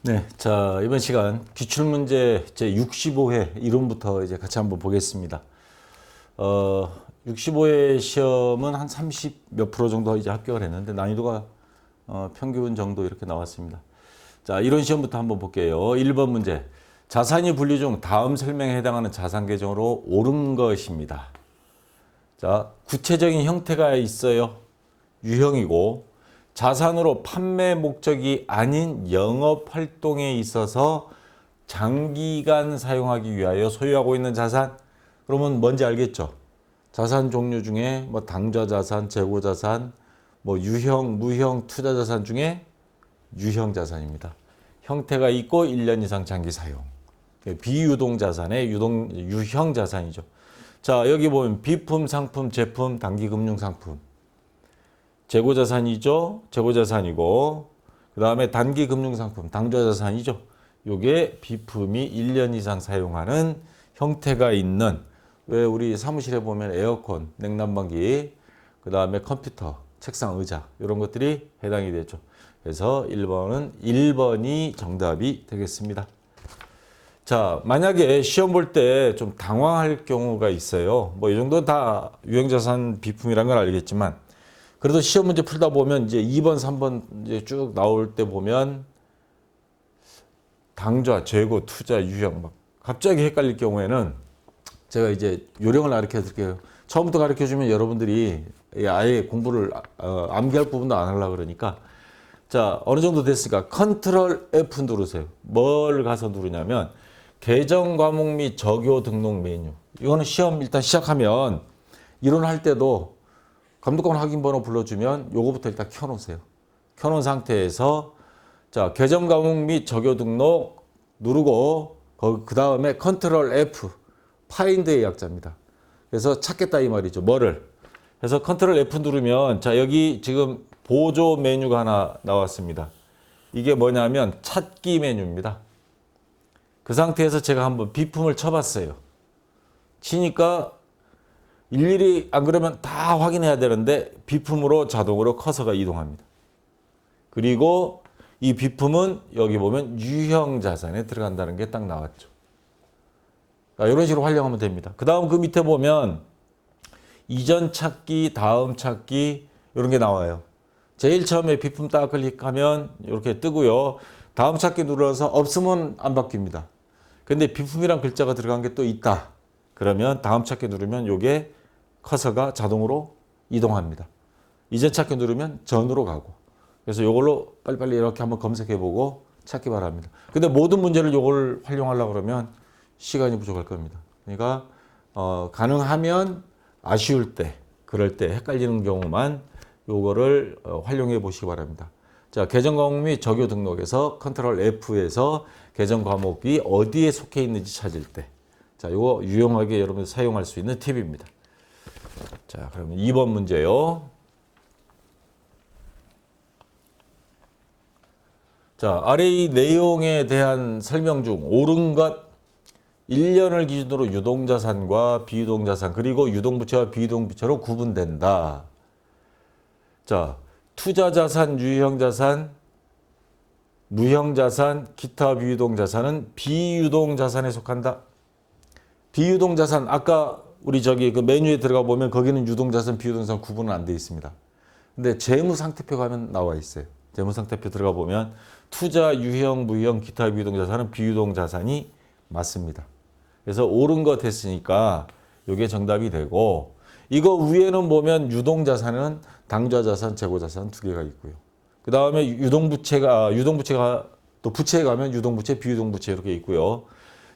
네, 자, 이번 시간 기출문제 제 65회 이론부터 이제 같이 한번 보겠습니다. 65회 시험은 한 30 몇 프로 정도 이제 합격을 했는데 난이도가 평균 정도 이렇게 나왔습니다. 자, 이론 시험부터 한번 볼게요. 1번 문제. 자산이 분류 중 다음 설명에 해당하는 자산 계정으로 옳은 것입니다. 자, 구체적인 형태가 있어요. 유형이고 자산으로 판매 목적이 아닌 영업 활동에 있어서 장기간 사용하기 위하여 소유하고 있는 자산. 그러면 뭔지 알겠죠? 자산 종류 중에 뭐 당좌 자산, 재고 자산, 뭐 유형, 무형, 투자 자산 중에 유형 자산입니다. 형태가 있고 1년 이상 장기 사용. 비유동 자산의 유형 자산이죠. 자, 여기 보면 비품, 상품, 제품, 단기 금융 상품. 재고 자산이죠. 재고 자산이고 그 다음에 단기 금융 상품, 당좌 자산이죠. 요게 비품이 1년 이상 사용하는 형태가 있는, 왜 우리 사무실에 보면 에어컨, 냉난방기, 그 다음에 컴퓨터, 책상, 의자 이런 것들이 해당이 되죠. 그래서 1번이 정답이 되겠습니다. 자, 만약에 시험 볼 때 좀 당황할 경우가 있어요. 뭐 이 정도 다 유형자산 비품이라는 걸 알겠지만, 그래도 시험 문제 풀다 보면 이제 2번, 3번 이제 쭉 나올 때 보면 당좌, 재고, 투자, 유형 막 갑자기 헷갈릴 경우에는 제가 이제 요령을 가르쳐 드릴게요. 처음부터 가르쳐 주면 여러분들이 아예 공부를 암기할 부분도 안 하려고 그러니까, 자, 어느 정도 됐으니까 컨트롤 F 누르세요. 뭘 가서 누르냐면 계정 과목 및 적요 등록 메뉴. 이거는 시험 일단 시작하면 이론할 때도 감독관 확인 번호 불러주면 요거부터 일단 켜놓으세요. 켜놓은 상태에서 자, 계정 과목 및 적요 등록 누르고 그 다음에 컨트롤 F 파인드의 약자입니다. 그래서 찾겠다 이 말이죠. 뭐를? 그래서 컨트롤 F 누르면 자, 여기 지금 보조 메뉴가 하나 나왔습니다. 이게 뭐냐면 찾기 메뉴입니다. 그 상태에서 제가 한번 비품을 쳐봤어요. 치니까 일일이 안 그러면 다 확인해야 되는데 비품으로 자동으로 커서가 이동합니다. 그리고 이 비품은 여기 보면 유형 자산에 들어간다는 게 딱 나왔죠. 자, 이런 식으로 활용하면 됩니다. 그 다음 그 밑에 보면 이전 찾기, 다음 찾기 이런 게 나와요. 제일 처음에 비품 딱 클릭하면 이렇게 뜨고요. 다음 찾기 눌러서 없으면 안 바뀝니다. 근데 비품이란 글자가 들어간 게 또 있다. 그러면 다음 찾기 누르면 이게 커서가 자동으로 이동합니다. 이전 찾기 누르면 전으로 가고. 그래서 이걸로 빨리빨리 이렇게 한번 검색해보고 찾기 바랍니다. 근데 모든 문제를 이걸 활용하려고 그러면 시간이 부족할 겁니다. 그러니까 가능하면 아쉬울 때, 그럴 때 헷갈리는 경우만 요거를 활용해 보시기 바랍니다. 자, 계정 과목 및 적요 등록에서 컨트롤 F에서 계정 과목이 어디에 속해 있는지 찾을 때. 자, 요거 유용하게 여러분들 사용할 수 있는 팁입니다. 자, 그러면 2번 문제요. 자, 아래 이 내용에 대한 설명 중 옳은 것 1년을 기준으로 유동자산과 비유동자산 그리고 유동부채와 비유동부채로 구분된다. 자, 투자자산, 유형자산, 무형자산, 기타 비유동자산은 비유동자산에 속한다. 비유동자산, 아까 우리 저기 그 메뉴에 들어가 보면 거기는 유동자산, 비유동자산 구분은 안 돼 있습니다. 근데 재무상태표 가면 나와 있어요. 재무상태표 들어가 보면 투자, 유형, 무형, 기타 비유동자산은 비유동자산이 맞습니다. 그래서 옳은 것 했으니까 이게 정답이 되고, 이거 위에는 보면 유동자산은 당좌자산, 재고자산 두 개가 있고요. 그 다음에 유동부채가 또 부채에 가면 유동부채, 비유동부채 이렇게 있고요.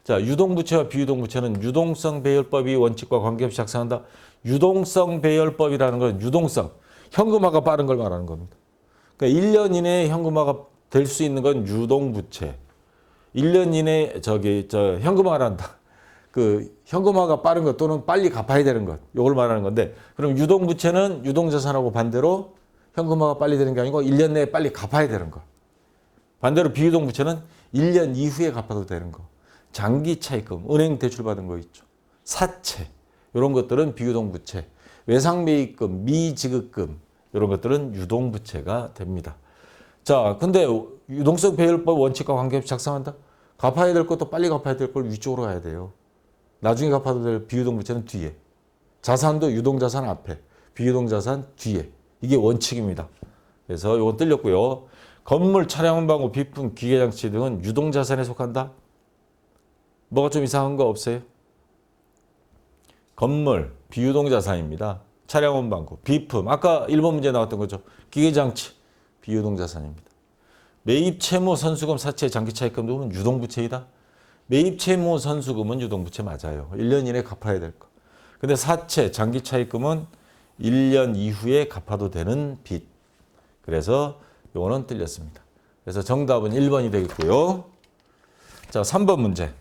자, 유동부채와 비유동부채는 유동성 배열법이 원칙과 관계없이 작성한다. 유동성 배열법이라는 건 유동성, 현금화가 빠른 걸 말하는 겁니다. 그러니까 1년 이내에 현금화가 될 수 있는 건 유동부채. 1년 이내에 현금화를 한다. 그 현금화가 빠른 것 또는 빨리 갚아야 되는 것, 이걸 말하는 건데, 그럼 유동부채는 유동자산하고 반대로 현금화가 빨리 되는 게 아니고 1년 내에 빨리 갚아야 되는 것. 반대로 비유동부채는 1년 이후에 갚아도 되는 것. 장기 차입금, 은행 대출받은 거 있죠. 사채, 이런 것들은 비유동부채. 외상매입금, 미지급금 이런 것들은 유동부채가 됩니다. 자, 근데 유동성 배열법 원칙과 관계없이 작성한다. 갚아야 될 것도 빨리 갚아야 될 걸 위쪽으로 가야 돼요. 나중에 갚아도 될 비유동 부채는 뒤에. 자산도 유동자산 앞에, 비유동자산 뒤에. 이게 원칙입니다. 그래서 이건 틀렸고요. 건물, 차량, 방구, 비품, 기계장치 등은 유동자산에 속한다. 뭐가 좀 이상한 거 없어요? 건물, 비유동자산입니다. 차량, 원방구, 비품, 아까 1번 문제 나왔던 거죠. 기계장치, 비유동자산입니다. 매입 채무, 선수금, 사채, 장기차입금 등은 유동부채이다. 매입 채무, 선수금은 유동부채 맞아요. 1년 이내에 갚아야 될 거. 근데 사채, 장기차입금은 1년 이후에 갚아도 되는 빚. 그래서 이거는 틀렸습니다. 그래서 정답은 1번이 되겠고요. 자, 3번 문제.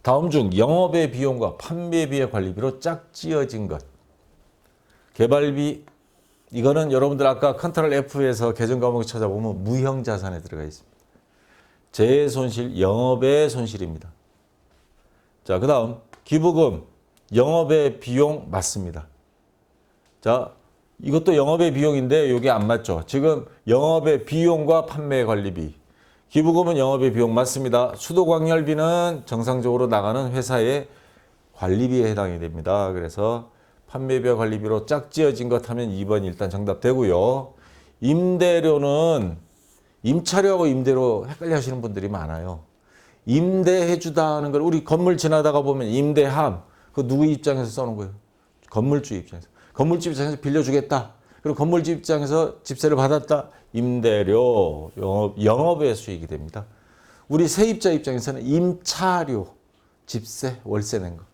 다음 중 영업의 비용과 판매비의 관리비로 짝지어진 것. 개발비, 이거는 여러분들 아까 컨트롤 F에서 계정 과목을 찾아보면 무형자산에 들어가 있습니다. 재손실, 영업의 손실입니다. 자, 그 다음 기부금, 영업의 비용 맞습니다. 자, 이것도 영업의 비용인데 이게 안 맞죠. 지금 영업의 비용과 판매 관리비. 기부금은 영업의 비용 맞습니다. 수도광열비는 정상적으로 나가는 회사의 관리비에 해당이 됩니다. 그래서 판매비와 관리비로 짝지어진 것 하면 2번 일단 정답 되고요. 임대료는 임차료하고 임대료 헷갈려 하시는 분들이 많아요. 임대해주다는 걸 우리 건물 지나다가 보면 임대함, 그 누구 입장에서 써놓은 거예요? 건물주 입장에서. 건물주 입장에서 빌려주겠다. 그리고 건물주 입장에서 집세를 받았다. 임대료, 영업의 수익이 됩니다. 우리 세입자 입장에서는 임차료, 집세, 월세 낸 거.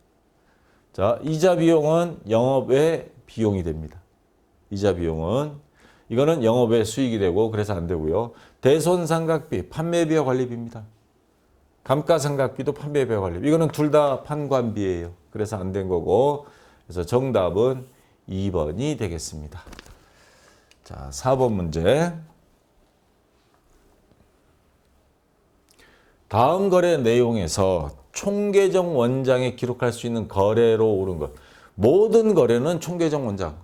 자, 이자 비용은 영업의 비용이 됩니다. 이자 비용은 이거는 영업의 수익이 되고 그래서 안 되고요. 대손상각비, 판매비와 관리비입니다. 감가상각비도 판매비와 관리비. 이거는 둘 다 판관비예요. 그래서 안 된 거고. 그래서 정답은 2번이 되겠습니다. 자, 4번 문제. 다음 거래 내용에서 총계정 원장에 기록할 수 있는 거래로 옳은 것. 모든 거래는 총계정 원장.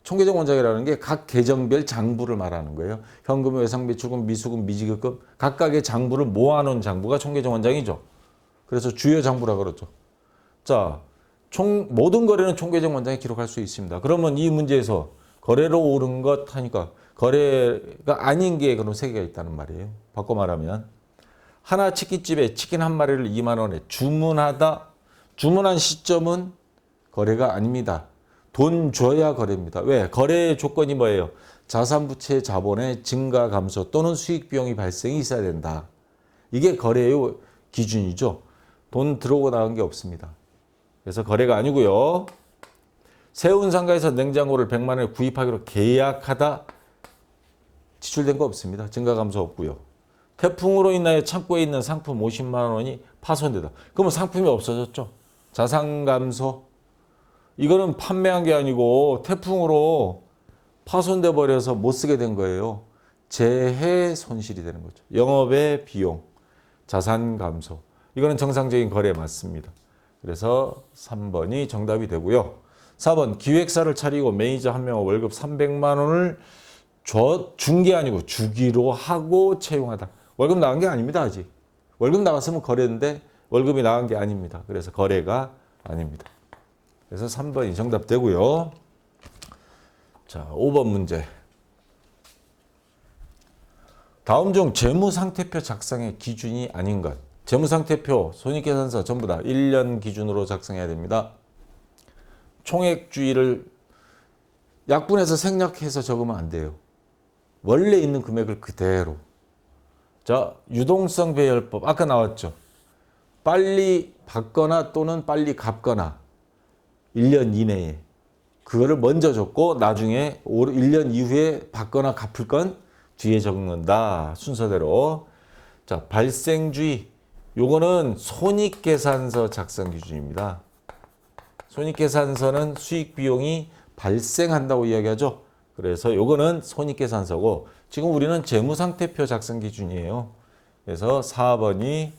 총계정 원장이라는 게 각 계정별 장부를 말하는 거예요. 현금, 외상, 매출금, 미수금, 미지급금 각각의 장부를 모아놓은 장부가 총계정 원장이죠. 그래서 주요 장부라 그러죠. 자, 모든 거래는 총계정 원장에 기록할 수 있습니다. 그러면 이 문제에서 거래로 옳은 것 하니까 거래가 아닌 게 그럼 3개가 있다는 말이에요. 바꿔 말하면 하나 치킨집에 치킨 한 마리를 2만 원에 주문하다. 주문한 시점은 거래가 아닙니다. 돈 줘야 거래입니다. 왜? 거래의 조건이 뭐예요? 자산부채 자본의 증가 감소 또는 수익 비용이 발생이 있어야 된다. 이게 거래의 기준이죠. 돈 들어오고 나간 게 없습니다. 그래서 거래가 아니고요. 세운 상가에서 냉장고를 100만 원에 구입하기로 계약하다. 지출된 거 없습니다. 증가 감소 없고요. 태풍으로 인하여 창고에 있는 상품 50만 원이 파손되다. 그러면 상품이 없어졌죠. 자산 감소. 이거는 판매한 게 아니고 태풍으로 파손돼 버려서 못 쓰게 된 거예요. 재해 손실이 되는 거죠. 영업의 비용, 자산 감소. 이거는 정상적인 거래에 맞습니다. 그래서 3번이 정답이 되고요. 4번 기획사를 차리고 매니저 한 명과 월급 300만 원을 준 게 아니고 주기로 하고 채용하다. 월급 나간 게 아닙니다. 아직. 월급 나갔으면 거래인데 월급이 나간 게 아닙니다. 그래서 거래가 아닙니다. 그래서 3번이 정답 되고요. 자, 5번 문제. 다음 중 재무상태표 작성의 기준이 아닌 것. 재무상태표, 손익계산서 전부 다 1년 기준으로 작성해야 됩니다. 총액주의를 약분해서 생략해서 적으면 안 돼요. 원래 있는 금액을 그대로. 자, 유동성 배열법 아까 나왔죠. 빨리 받거나 또는 빨리 갚거나 1년 이내에 그거를 먼저 적고 나중에 1년 이후에 받거나 갚을 건 뒤에 적는다. 순서대로. 자, 발생주의. 요거는 손익계산서 작성 기준입니다. 손익계산서는 수익 비용이 발생한다고 이야기하죠. 그래서 요거는 손익계산서고 지금 우리는 재무상태표 작성 기준이에요. 그래서 4번이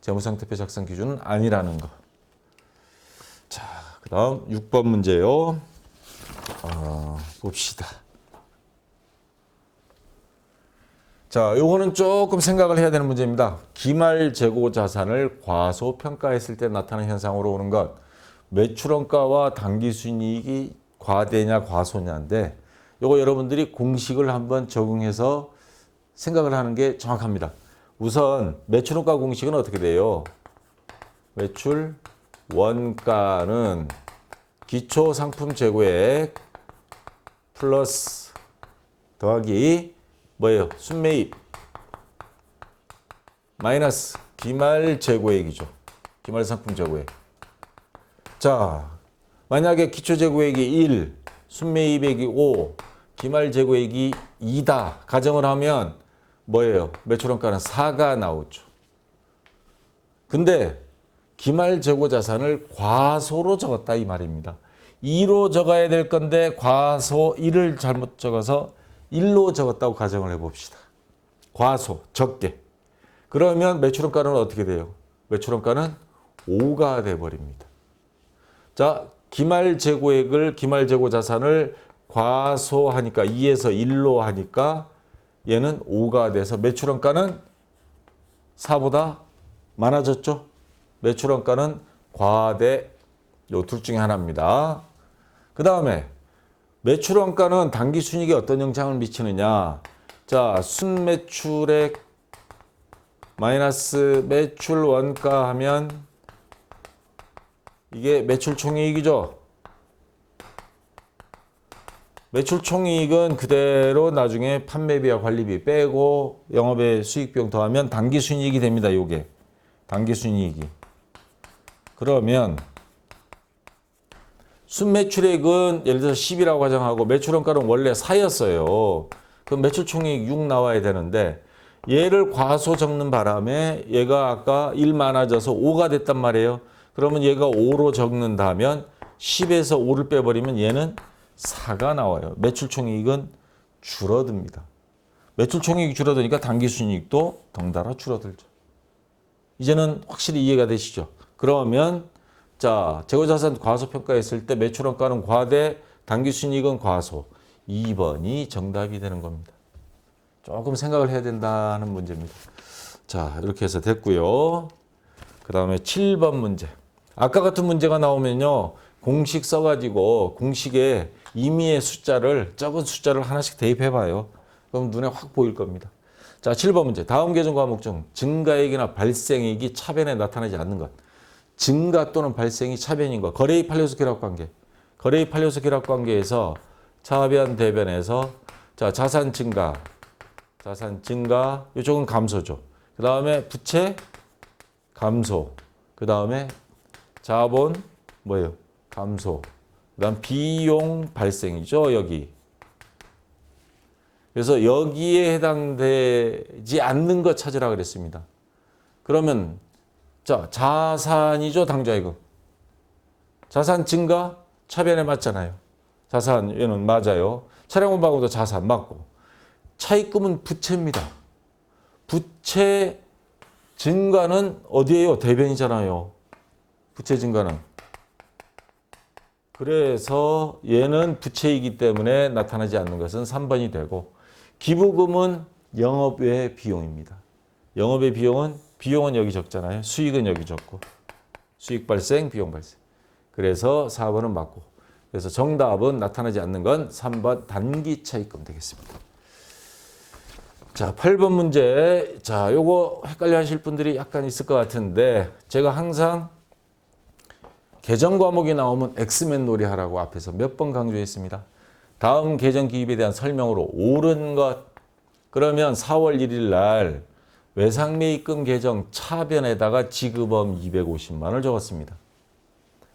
재무상태표 작성 기준은 아니라는 거. 자, 그 다음 6번 문제요. 봅시다. 자, 요거는 조금 생각을 해야 되는 문제입니다. 기말 재고 자산을 과소평가했을 때 나타나는 현상으로 오는 것. 매출원가와 당기순이익이 과대냐 과소냐인데 요거 여러분들이 공식을 한번 적용해서 생각을 하는 게 정확합니다. 우선 매출원가 공식은 어떻게 돼요? 매출 원가는 기초상품 재고액 플러스 더하기 뭐예요? 순매입 마이너스 기말 재고액이죠. 기말 상품 재고액. 자, 만약에 기초 재고액이 1, 순매입액이 5, 기말 재고액이 2다 가정을 하면 뭐예요? 매출원가는 4가 나오죠. 근데 기말 재고 자산을 과소로 적었다 이 말입니다. 2로 적어야 될 건데 과소 1을 잘못 적어서 1로 적었다고 가정을 해봅시다. 과소, 적게. 그러면 매출원가는 어떻게 돼요? 매출원가는 5가 돼버립니다. 자, 기말 재고액을, 기말 재고 자산을 과소하니까 2에서 1로 하니까 얘는 5가 돼서 매출원가는 4보다 많아졌죠? 매출원가는 과대, 요 둘 중에 하나입니다. 그 다음에 매출원가는 당기순이익에 어떤 영향을 미치느냐. 자, 순매출액 마이너스 매출원가 하면 이게 매출총이익이죠. 매출총이익은 그대로 나중에 판매비와 관리비 빼고 영업의 수익비용 더하면 당기순이익이 됩니다. 요게 당기순이익이. 그러면 순매출액은 예를 들어서 10이라고 가정하고 매출원가는 원래 4였어요. 그럼 매출총이익 6 나와야 되는데 얘를 과소 적는 바람에 얘가 아까 1 많아져서 5가 됐단 말이에요. 그러면 얘가 5로 적는다면 10에서 5를 빼버리면 얘는 4가 나와요. 매출총이익은 줄어듭니다. 매출총이익이 줄어드니까 당기순이익도 덩달아 줄어들죠. 이제는 확실히 이해가 되시죠? 그러면 자, 재고자산 과소평가했을 때 매출원가는 과대, 당기순이익은 과소. 2번이 정답이 되는 겁니다. 조금 생각을 해야 된다는 문제입니다. 자, 이렇게 해서 됐고요. 그 다음에 7번 문제. 아까 같은 문제가 나오면요. 공식 써가지고 공식에 임의의 숫자를, 적은 숫자를 하나씩 대입해봐요. 그럼 눈에 확 보일 겁니다. 자, 7번 문제. 다음 계정 과목 중 증가액이나 발생액이 차변에 나타나지 않는 것. 증가 또는 발생이 차변인 것. 거래입 판례수 결합관계. 거래입 판례수 결합관계에서 차변 대변에서 자, 자산 증가. 이쪽은 감소죠. 그 다음에 부채 감소. 그 다음에 자본 뭐예요? 감소. 그 다음 비용 발생이죠. 여기. 그래서 여기에 해당되지 않는 것 찾으라 그랬습니다. 그러면 자, 자산이죠. 당좌이금. 자산 증가 차변에 맞잖아요. 자산 얘는 맞아요. 차량원방도 자산 맞고. 차입금은 부채입니다. 부채 증가는 어디에요? 대변이잖아요. 부채 증가는. 그래서 얘는 부채이기 때문에 나타나지 않는 것은 3번이 되고 기부금은 영업외 비용입니다. 영업외 비용은 여기 적잖아요. 수익은 여기 적고 수익 발생, 비용 발생. 그래서 4번은 맞고 그래서 정답은 나타나지 않는 건 3번 단기 차입금 되겠습니다. 자, 8번 문제. 자, 요거 헷갈려 하실 분들이 약간 있을 것 같은데 제가 항상 계정 과목이 나오면 엑스맨 놀이 하라고 앞에서 몇 번 강조했습니다. 다음 계정 기입에 대한 설명으로 옳은 것. 그러면 4월 1일 날 외상매입금 계정 차변에다가 지급엄 250만 원을 적었습니다.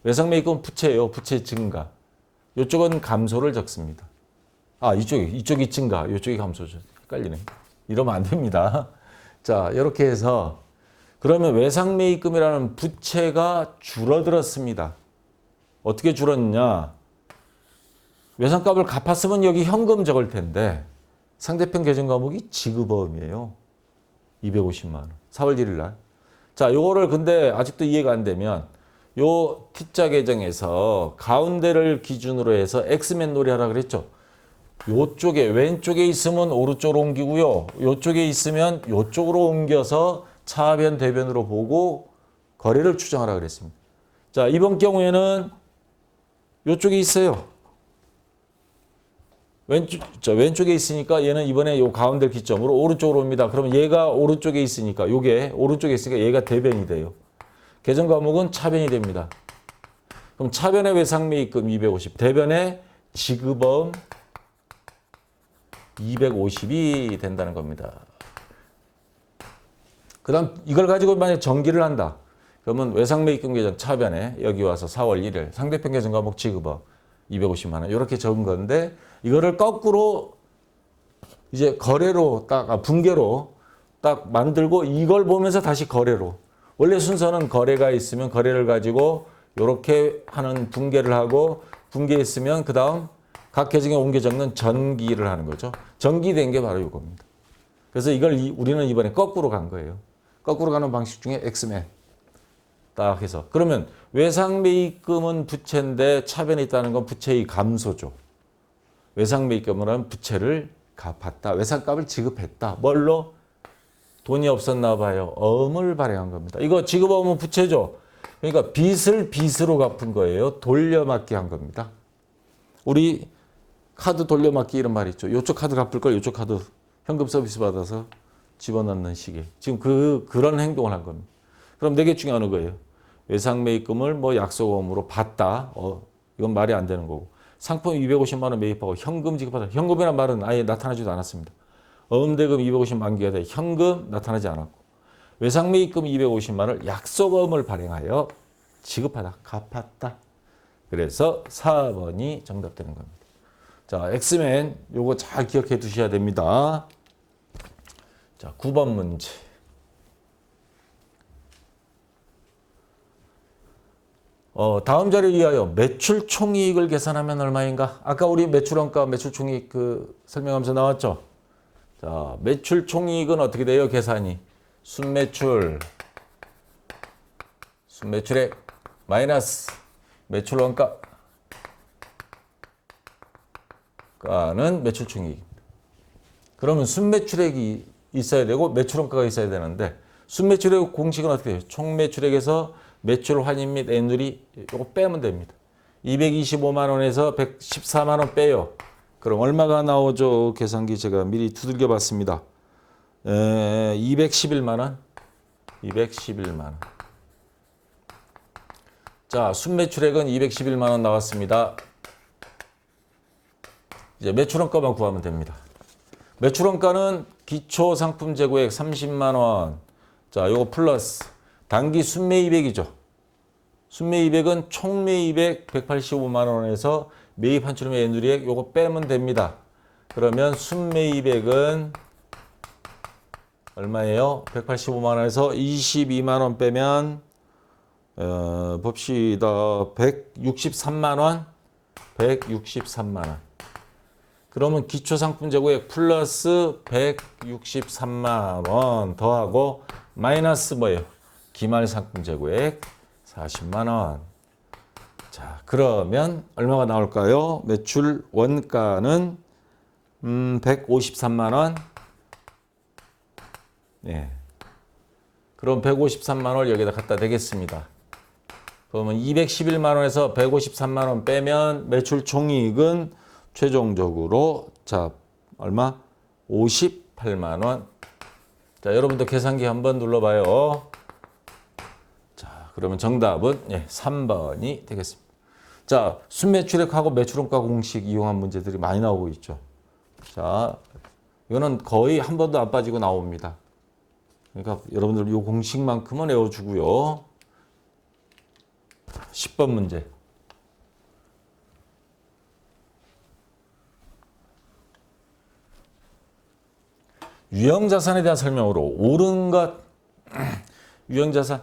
외상매입금은 부채예요. 부채 증가. 이쪽은 감소를 적습니다. 아, 이쪽이 증가, 이쪽이 감소죠. 헷갈리네. 이러면 안 됩니다. 자, 이렇게 해서 그러면 외상매입금이라는 부채가 줄어들었습니다. 어떻게 줄었냐? 외상값을 갚았으면 여기 현금 적을 텐데 상대편 계정 과목이 지급어음이에요. 250만 원. 4월 1일 날. 자, 요거를 근데 아직도 이해가 안 되면 요 T자 계정에서 가운데를 기준으로 해서 엑스맨 놀이 하라 그랬죠. 요쪽에 왼쪽에 있으면 오른쪽으로 옮기고요. 요쪽에 있으면 요쪽으로 옮겨서 차변 대변으로 보고 거래를 추정하라 그랬습니다. 자, 이번 경우에는 요쪽에 있어요. 왼쪽에 있으니까 얘는 이번에 요 가운데 기점으로 오른쪽으로 옵니다. 그러면 얘가 오른쪽에 있으니까 요게 오른쪽에 있으니까 얘가 대변이 돼요. 계정 과목은 차변이 됩니다. 그럼 차변의 외상매입금 250, 대변의 지급어음 250이 된다는 겁니다. 그 다음 이걸 가지고 만약 전기를 한다. 그러면 외상매입금 계정 차변에 여기 와서 4월 1일 상대편 계정 과목 지급어 250만 원 이렇게 적은 건데 이거를 거꾸로 이제 거래로 분계로 딱 만들고 이걸 보면서 다시 거래로 원래 순서는 거래가 있으면 거래를 가지고 이렇게 하는 분계를 하고 분계했으면 그 다음 각 계정에 옮겨 적는 전기를 하는 거죠. 전기된 게 바로 이겁니다. 그래서 이걸 우리는 이번에 거꾸로 간 거예요. 거꾸로 가는 방식 중에 엑스맨 딱 해서 그러면 외상매입금은 부채인데 차변에 있다는 건 부채의 감소죠. 외상매입금은 하면 부채를 갚았다. 외상값을 지급했다. 뭘로? 돈이 없었나 봐요. 어음을 발행한 겁니다. 이거 지급어음은 부채죠. 그러니까 빚을 빚으로 갚은 거예요. 돌려막기 한 겁니다. 우리 카드 돌려막기 이런 말 있죠. 이쪽 카드 갚을 걸 이쪽 카드 현금 서비스 받아서 집어넣는 시기. 지금 그런 행동을 한 겁니다. 그럼 4개 중에 어느 거예요? 외상매입금을 뭐 약속어음으로 받다. 이건 말이 안 되는 거고. 상품 250만 원 매입하고 현금 지급하다. 현금이란 말은 아예 나타나지도 않았습니다. 어음대금 250 만기가 돼 현금 나타나지 않았고. 외상매입금 250만 원을 약속어음을 발행하여 지급하다. 갚았다. 그래서 4번이 정답되는 겁니다. 자, 엑스맨 요거 잘 기억해 두셔야 됩니다. 자, 9번 문제. 다음 자료를 위하여 매출 총이익을 계산하면 얼마인가? 아까 우리 매출원가, 매출 총이익 설명하면서 나왔죠? 자, 매출 총이익은 어떻게 돼요? 계산이. 순매출액 마이너스 매출원가 가는 매출 총이익입니다. 그러면 순매출액이 있어야 되고 매출원가가 있어야 되는데 순매출액 공식은 어떻게 돼요? 총매출액에서 매출 환입 및 애누리 이거 빼면 됩니다. 225만 원에서 114만 원 빼요. 그럼 얼마가 나오죠? 계산기 제가 미리 두들겨 봤습니다. 211만 원. 211만 원. 자, 순매출액은 211만 원 나왔습니다. 이제 매출원가만 구하면 됩니다. 매출원가는 기초 상품 재고액 30만 원. 자, 요거 플러스 단기 순매입액이죠. 순매입액은 총매입액 185만 원에서 매입 한출음의 애누리액 요거 빼면 됩니다. 그러면 순매입액은 얼마예요? 185만 원에서 22만 원 빼면 봅시다. 163만 원. 163만 원. 그러면 기초상품 재고액 플러스 163만 원 더하고 마이너스 뭐예요? 기말상품 재고액 40만 원. 자, 그러면 얼마가 나올까요? 매출 원가는 153만 원. 네. 그럼 153만 원을 여기다 갖다 대겠습니다. 그러면 211만 원에서 153만 원 빼면 매출 총이익은 최종적으로 자, 얼마? 58만 원. 자, 여러분도 계산기 한번 눌러봐요. 자, 그러면 정답은 3번이 되겠습니다. 자, 순매출액하고 매출원가 공식 이용한 문제들이 많이 나오고 있죠. 자, 이거는 거의 한 번도 안 빠지고 나옵니다. 그러니까 여러분들 이 공식만큼은 외워주고요. 10번 문제. 유형자산에 대한 설명으로 옳은 것, 유형자산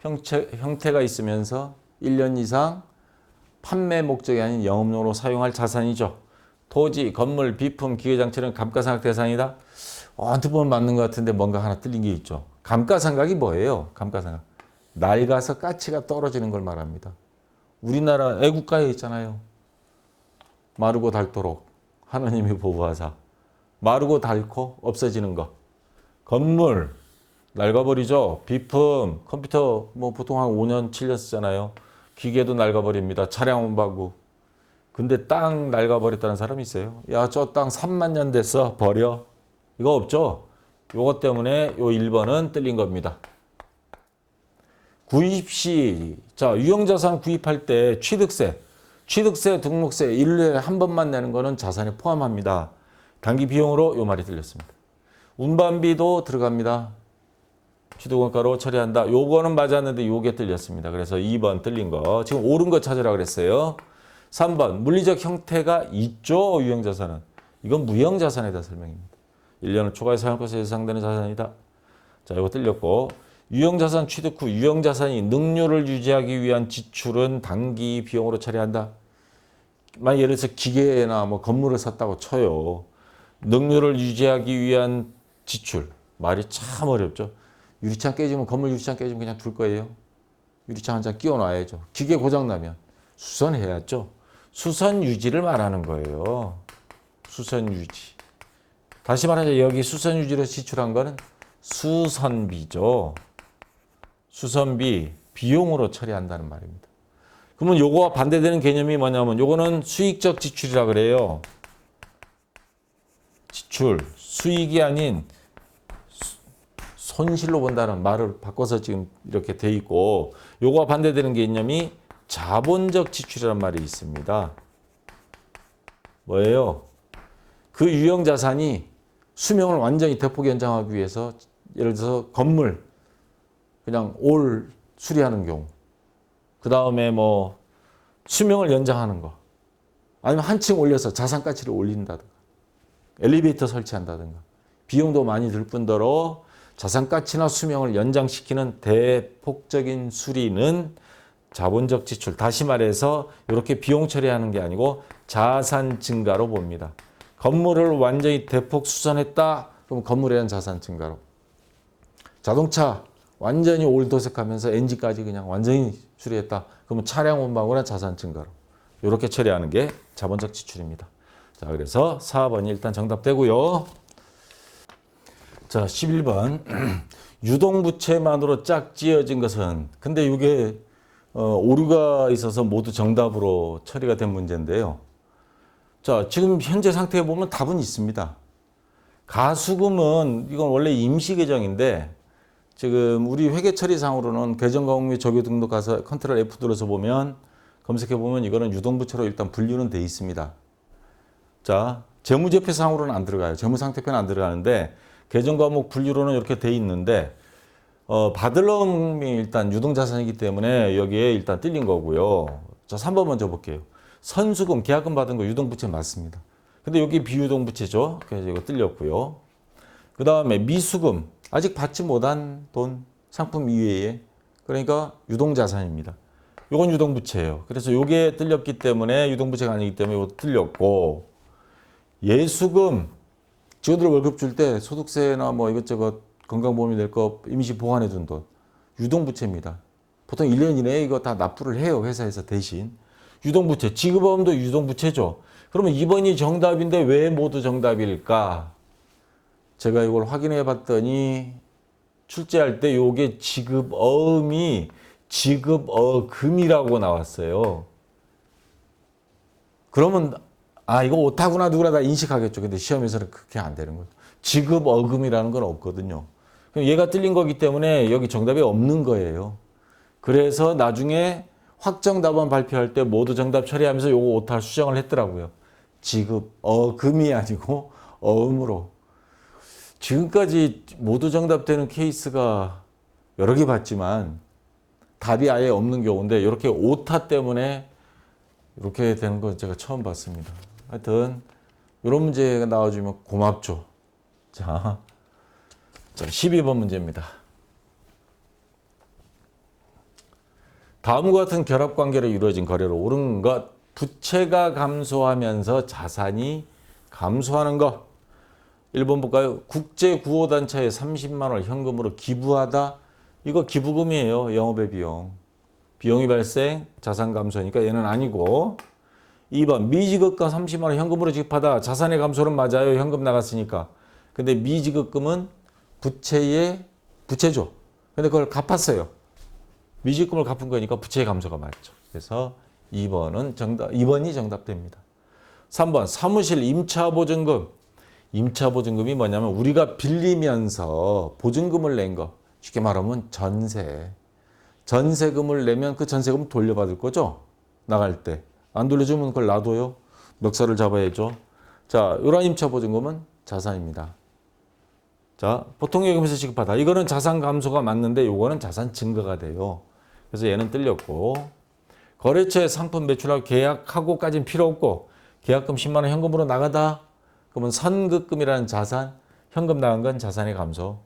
형태가 있으면서 1년 이상 판매 목적이 아닌 영업용으로 사용할 자산이죠. 토지, 건물, 비품, 기계장치는 감가상각 대상이다. 언뜻 보면 맞는 것 같은데 뭔가 하나 틀린 게 있죠. 감가상각이 뭐예요? 감가상각. 낡아서 가치가 떨어지는 걸 말합니다. 우리나라 애국가에 있잖아요. 마르고 닳도록 하나님이 보호하사. 마르고 닳고 없어지는 거. 건물 낡아버리죠. 비품, 컴퓨터 뭐 보통 한 5년, 7년 쓰잖아요. 기계도 낡아버립니다. 차량 운반구. 근데 땅 낡아버렸다는 사람이 있어요. 야, 저 땅 3만 년 됐어. 버려. 이거 없죠? 요것 때문에 요 1번은 뜰린 겁니다. 구입 시, 자, 유형자산 구입할 때 취득세, 등록세 1년에 한 번만 내는 거는 자산에 포함합니다. 단기 비용으로 요 말이 들렸습니다. 운반비도 들어갑니다. 취득원가로 처리한다. 요거는 맞았는데 요게 틀렸습니다. 그래서 2번 틀린 거. 지금 옳은 거 찾으라 그랬어요. 3번 물리적 형태가 있죠. 유형자산은. 이건 무형자산에 대한 설명입니다. 1년을 초과해서 사용권세 예상되는 자산이다. 자, 이거 틀렸고. 유형자산 취득 후 유형자산이 능률을 유지하기 위한 지출은 단기 비용으로 처리한다. 만약 예를 들어서 기계나 뭐 건물을 샀다고 쳐요. 능률을 유지하기 위한 지출. 말이 참 어렵죠. 유리창 깨지면 건물 유리창 깨지면 그냥 둘 거예요. 유리창 한 장 끼워 놔야죠. 기계 고장 나면 수선해야죠. 수선 유지를 말하는 거예요. 수선 유지. 다시 말하자 여기 수선 유지로 지출한 거는 수선비죠. 수선비 비용으로 처리한다는 말입니다. 그러면 요거와 반대되는 개념이 뭐냐면 요거는 수익적 지출이라 그래요. 지출, 수익이 아닌 손실로 본다는 말을 바꿔서 지금 이렇게 돼 있고 요거와 반대되는 개념이 자본적 지출이라는 말이 있습니다. 뭐예요? 그 유형 자산이 수명을 완전히 대폭 연장하기 위해서 예를 들어서 건물 그냥 올 수리하는 경우 그 다음에 뭐 수명을 연장하는 거 아니면 한층 올려서 자산 가치를 올린다든가 엘리베이터 설치한다든가 비용도 많이 들 뿐더러 자산 가치나 수명을 연장시키는 대폭적인 수리는 자본적 지출. 다시 말해서 이렇게 비용 처리하는 게 아니고 자산 증가로 봅니다. 건물을 완전히 대폭 수선했다. 그럼 건물에 대한 자산 증가로. 자동차 완전히 올도색하면서 엔진까지 그냥 완전히 수리했다. 그러면 차량 운반구나 자산 증가로. 이렇게 처리하는 게 자본적 지출입니다. 자, 그래서 4번이 일단 정답되고요. 자, 11번. 유동부채만으로 짝지어진 것은. 근데 이게 오류가 있어서 모두 정답으로 처리가 된 문제인데요. 자, 지금 현재 상태에 보면 답은 있습니다. 가수금은 이건 원래 임시계정인데 지금 우리 회계처리상으로는 계정과목 및 적용 등록 가서 컨트롤 F 눌러서 보면 검색해 보면 이거는 유동부채로 일단 분류는 돼 있습니다. 자, 재무제표상으로는 안 들어가요. 재무상태표는 안 들어가는데 계정과목 분류로는 이렇게 돼 있는데 받을 놈이 일단 유동자산이기 때문에 여기에 일단 뜰린 거고요. 자, 3번 먼저 볼게요. 선수금, 계약금 받은 거 유동부채 맞습니다. 근데 여기 비유동부채죠. 그래서 이거 뜰렸고요. 그 다음에 미수금, 아직 받지 못한 돈, 상품 이외에. 그러니까 유동자산입니다. 이건 유동부채예요. 그래서 이게 뜰렸기 때문에 유동부채가 아니기 때문에 이거 뜰렸고 예수금, 직원들 월급 줄 때 소득세나 뭐 이것저것 건강보험이 될 거 임시 보관해 둔 돈. 유동부채입니다. 보통 1년 이내에 이거 다 납부를 해요. 회사에서 대신. 유동부채. 지급보험도 유동부채죠. 그러면 2번이 정답인데 왜 모두 정답일까? 제가 이걸 확인해 봤더니 출제할 때 요게 지급어음이 지급어금이라고 나왔어요. 그러면 이거 오타구나 누구나 다 인식하겠죠. 근데 시험에서는 그렇게 안 되는 거죠. 지급어금이라는 건 없거든요. 얘가 틀린 거기 때문에 여기 정답이 없는 거예요. 그래서 나중에 확정 답안 발표할 때 모두 정답 처리하면서 요거 오타 수정을 했더라고요. 지급어금이 아니고 어음으로. 지금까지 모두 정답되는 케이스가 여러 개 봤지만 답이 아예 없는 경우인데 이렇게 오타 때문에 이렇게 되는 건 제가 처음 봤습니다. 하여튼 이런 문제가 나와주면 고맙죠. 자, 12번 문제입니다. 다음과 같은 결합관계로 이루어진 거래로 옳은 것. 부채가 감소하면서 자산이 감소하는 것. 1번 볼까요? 국제구호단체에 30만 원 현금으로 기부하다. 이거 기부금이에요. 영업의 비용. 비용이 발생, 자산 감소니까 얘는 아니고. 2번 미지급금 30만 원 현금으로 지급하다. 자산의 감소는 맞아요. 현금 나갔으니까. 근데 미지급금은 부채죠. 근데 그걸 갚았어요. 미지급금을 갚은 거니까 부채의 감소가 맞죠. 그래서 2번이 정답됩니다. 3번 사무실 임차보증금. 임차보증금이 뭐냐면 우리가 빌리면서 보증금을 낸 거. 쉽게 말하면 전세. 전세금을 내면 그 전세금 돌려받을 거죠. 나갈 때. 안 돌려주면 그걸 놔둬요. 멱살을 잡아야죠. 자, 이런 임차보증금은 자산입니다. 자, 보통예금에서 지급하다. 이거는 자산 감소가 맞는데 이거는 자산 증가가 돼요. 그래서 얘는 틀렸고, 거래처에 상품 매출하고 계약하고까지는 필요 없고 계약금 10만 원 현금으로 나가다. 그러면 선급금이라는 자산, 현금 나간 건 자산의 감소.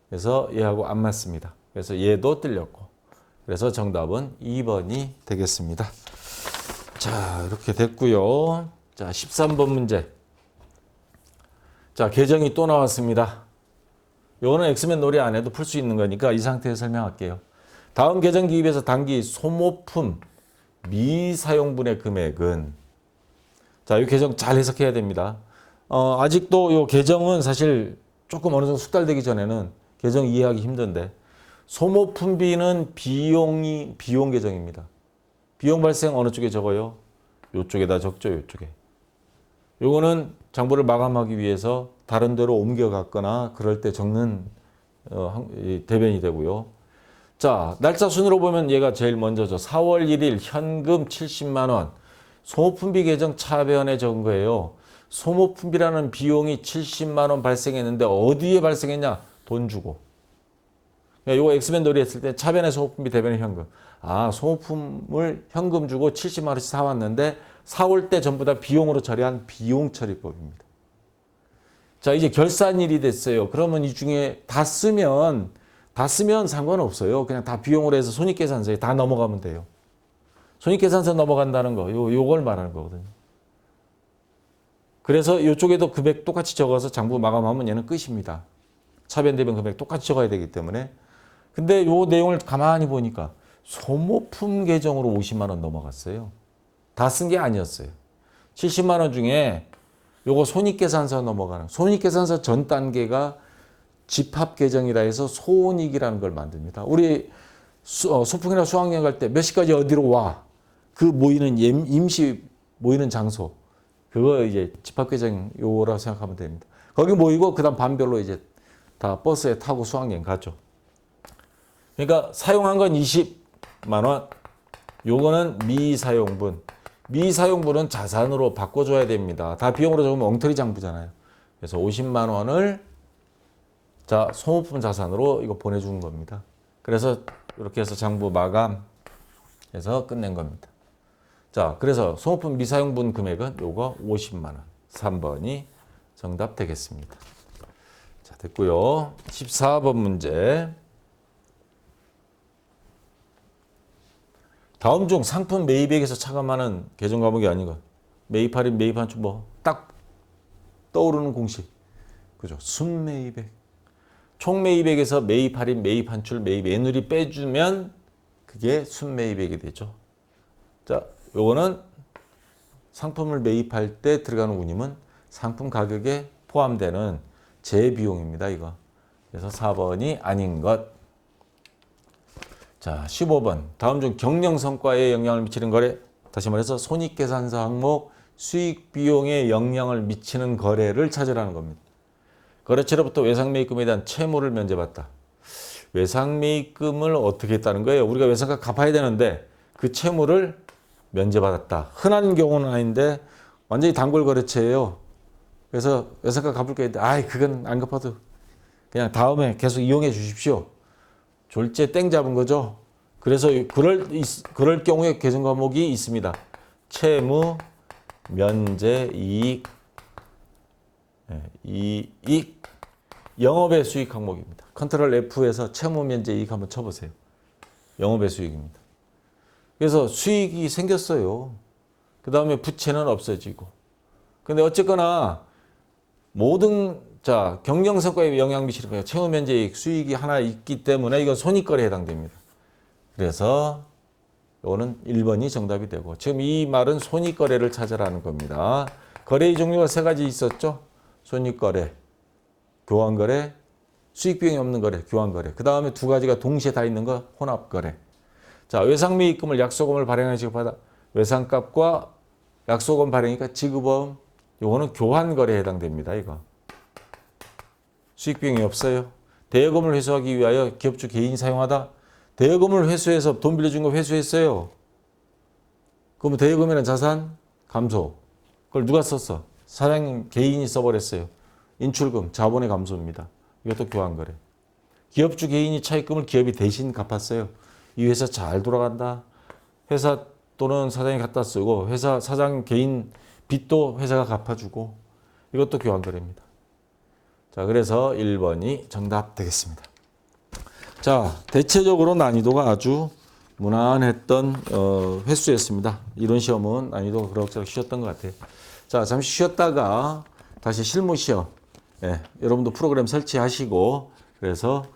그래서 얘하고 안 맞습니다. 그래서 얘도 틀렸고. 그래서 정답은 2번이 되겠습니다. 자, 이렇게 됐고요. 자, 13번 문제. 자, 계정이 또 나왔습니다. 요거는 엑스맨 놀이 안 해도 풀 수 있는 거니까 이 상태에서 설명할게요. 다음 계정 기입에서 당기 소모품 미사용분의 금액은, 자, 이 계정 잘 해석해야 됩니다. 아직도 이 계정은 사실 조금 어느 정도 숙달되기 전에는 계정 이해하기 힘든데, 소모품비는 비용 계정입니다. 비용 발생 어느 쪽에 적어요? 이쪽에다 적죠, 이쪽에. 요거는 장부를 마감하기 위해서 다른 데로 옮겨갔거나 그럴 때 적는 대변이 되고요. 자, 날짜 순으로 보면 얘가 제일 먼저죠. 4월 1일 현금 70만 원. 소모품비 계정 차변에 적은 거예요. 소모품비라는 비용이 70만 원 발생했는데 어디에 발생했냐? 돈 주고. 요거 엑스맨 놀이 했을 때 차변에 소모품비, 대변에 현금. 아, 소모품을 현금 주고 70만 원씩 사왔는데 사올 때 전부 다 비용으로 처리한 비용 처리법입니다. 자, 이제 결산일이 됐어요. 그러면 이 중에 다 쓰면 상관없어요. 그냥 다 비용으로 해서 손익계산서에 다 넘어가면 돼요. 손익계산서 넘어간다는 거, 요걸 말하는 거거든요. 그래서 이쪽에도 금액 똑같이 적어서 장부 마감하면 얘는 끝입니다. 차변, 대변 금액 똑같이 적어야 되기 때문에. 근데 요 내용을 가만히 보니까 소모품 계정으로 50만 원 넘어갔어요. 다 쓴 게 아니었어요. 70만 원 중에 요거 손익계산서 넘어가는, 손익계산서 전 단계가 집합계정이라 해서 손익이라는 걸 만듭니다. 우리 소풍이나 수학여행 갈 때 몇 시까지 어디로 와? 그 모이는 임시 모이는 장소. 그거 이제 집합계정 요라고 생각하면 됩니다. 거기 모이고 그다음 반별로 이제 다 버스에 타고 수학여행 가죠. 그러니까 사용한 건 20만 원. 요거는 미사용분. 미사용분은 자산으로 바꿔줘야 됩니다. 다 비용으로 적으면 엉터리 장부잖아요. 그래서 50만 원을 자, 소모품 자산으로 이거 보내주는 겁니다. 그래서 이렇게 해서 장부 마감해서 끝낸 겁니다. 자, 그래서 소모품 미사용분 금액은 요거 50만 원. 3번이 정답 되겠습니다. 자, 됐고요. 14번 문제. 다음 중 상품 매입액에서 차감하는 계정 과목이 아닌 것. 매입 할인, 매입 환출 뭐 딱 떠오르는 공식. 그죠? 순매입액. 총 매입액에서 매입 할인, 매입 환출, 매입 애누리 빼주면 그게 순매입액이 되죠. 자, 요거는 상품을 매입할 때 들어가는 운임은 상품 가격에 포함되는 재비용입니다, 이거. 그래서 4번이 아닌 것. 자, 15번. 다음 중 경영 성과에 영향을 미치는 거래. 다시 말해서 손익계산서 항목 수익 비용에 영향을 미치는 거래를 찾으라는 겁니다. 거래처로부터 외상매입금에 대한 채무를 면제받다. 외상매입금을 어떻게 했다는 거예요? 우리가 외상값 갚아야 되는데 그 채무를 면제받았다. 흔한 경우는 아닌데 완전히 단골 거래처예요. 그래서 외상값 갚을 게 있는데 아이 그건 안 갚아도 그냥 다음에 계속 이용해 주십시오. 졸제 땡 잡은 거죠. 그래서 그럴 경우에 계정 과목이 있습니다. 채무, 면제, 이익, 이익, 영업의 수익 항목입니다. 컨트롤 F에서 채무, 면제, 이익 한번 쳐보세요. 영업의 수익입니다. 그래서 수익이 생겼어요. 그 다음에 부채는 없어지고. 근데 어쨌거나 모든 자, 경영 성과에 영향 미치는 거예요. 채무, 면제, 이익, 수익이 하나 있기 때문에 이건 손익거래에 해당됩니다. 그래서 요거는 1번이 정답이 되고 지금 이 말은 손익거래를 찾으라는 겁니다. 거래의 종류가 세 가지 있었죠. 손익거래, 교환거래, 수익비용이 없는 거래, 교환거래. 그 다음에 두 가지가 동시에 다 있는 거 혼합거래. 자, 외상매입금을 약소금을 발행해 지급하다. 외상값과 약소금 발행이니까 지급원. 요거는 교환거래에 해당됩니다. 이거. 수익비용이 없어요. 대여금을 회수하기 위하여 기업주 개인이 사용하다. 대여금을 회수해서 돈 빌려준 거 회수했어요. 그러면 대여금이라는 자산 감소. 그걸 누가 썼어? 사장님 개인이 써버렸어요. 인출금, 자본의 감소입니다. 이것도 교환거래. 기업주 개인이 차입금을 기업이 대신 갚았어요. 이 회사 잘 돌아간다. 회사 또는 사장이 갖다 쓰고 회사 사장 개인 빚도 회사가 갚아주고 이것도 교환거래입니다. 자, 그래서 1번이 정답 되겠습니다. 자, 대체적으로 난이도가 아주 무난했던 횟수였습니다. 이론 시험은 난이도가 그럭저럭 쉬웠던 것 같아요. 자, 잠시 쉬었다가 다시 실무 시험. 예, 여러분도 프로그램 설치하시고 그래서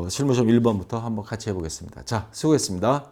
실무 시험 1번부터 한번 같이 해보겠습니다. 자, 수고했습니다.